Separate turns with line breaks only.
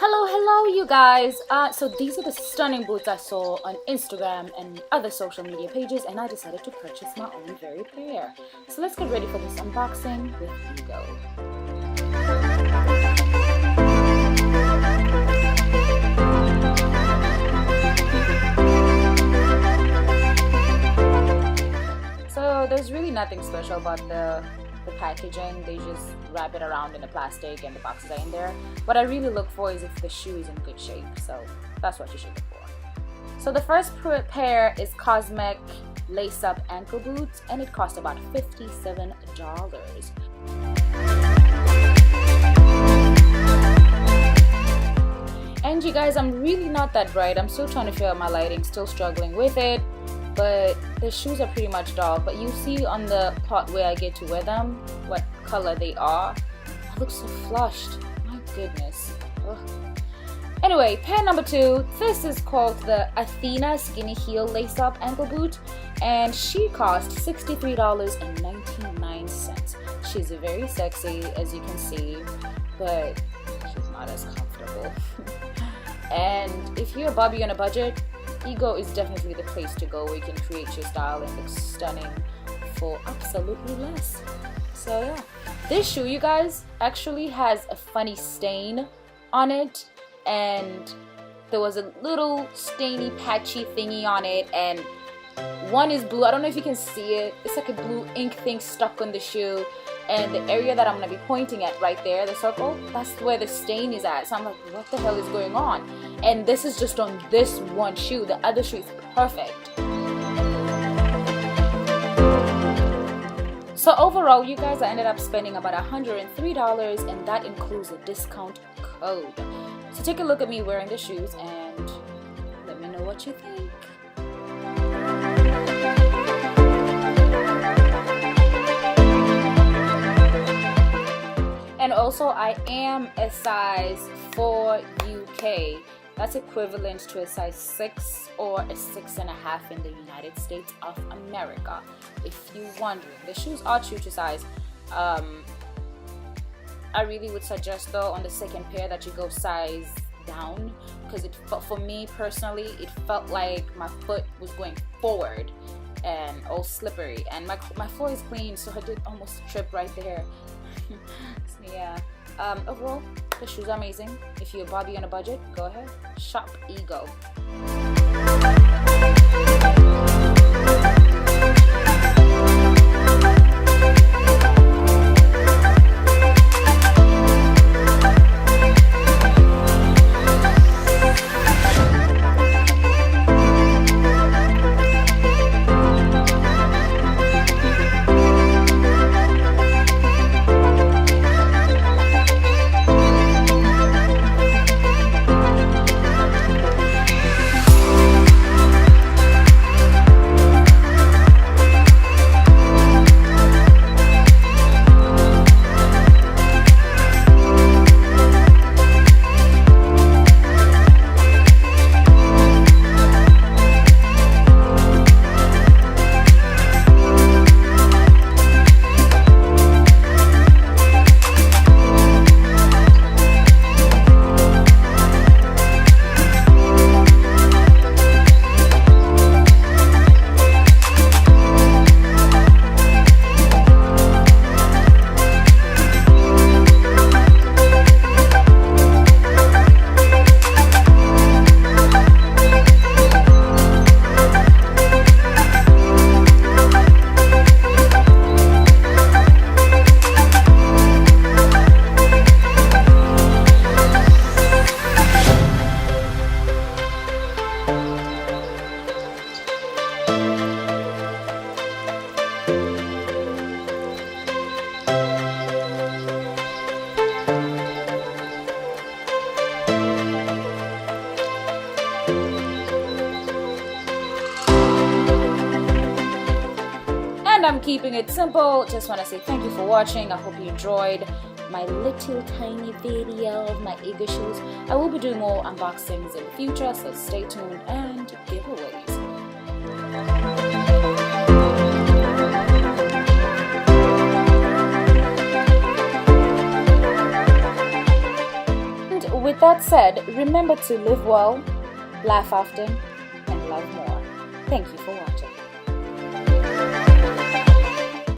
Hello, you guys. So these are the stunning boots I saw on Instagram and other social media pages, and I decided to purchase my own very pair. So let's get ready for this unboxing with Ego. So there's really nothing special about the packaging. They just wrap it around in the plastic and the boxes are in there. What I really look for is if the shoe is in good shape, so that's what you should look for. So the first pair is Cosmic lace-up ankle boots, and it cost about $57. And you guys, I'm really not that bright. I'm still trying to figure out my lighting, still struggling with it. But the shoes are pretty much dull. But you see on the part where I get to wear them, what color they are. I look so flushed. My goodness. Ugh. Anyway, pair number 2. This is called the Athena Skinny Heel Lace-Up Ankle Boot. And she cost $63.99. She's very sexy, as you can see. But she's not as comfortable. And if you're a Barbie on a budget, Ego is definitely the place to go where you can create your style and look stunning for absolutely less. So yeah, this shoe, you guys, actually has a funny stain on it, and there was a little stainy patchy thingy on it, and one is blue. I don't know if you can see it. It's like a blue ink thing stuck on the shoe, and the area that I'm going to be pointing at right there, the circle, that's where the stain is at. So I'm like, what the hell is going on? And this is just on this one shoe. The other shoe is perfect. So overall, you guys, I ended up spending about $103, and that includes a discount code. So take a look at me wearing the shoes and let me know what you think. And also, I am a size 4 UK. That's equivalent to a size 6 or a 6.5 in the United States of America. If you're wondering, the shoes are true to size. I really would suggest, though, on the second pair that you go size down, because for me personally, it felt like my foot was going forward and all slippery. And my floor is clean, so I did almost trip right there. So yeah, overall, the shoes are amazing. If you're a Barbie on a budget, go ahead, shop Ego. And I'm keeping it simple. Just want to say thank you for watching. I hope you enjoyed my little tiny video of my Ego shoes. I will be doing more unboxings in the future, so stay tuned, and giveaways. with that said, remember to live well, laugh often, and love more. Thank you for watching.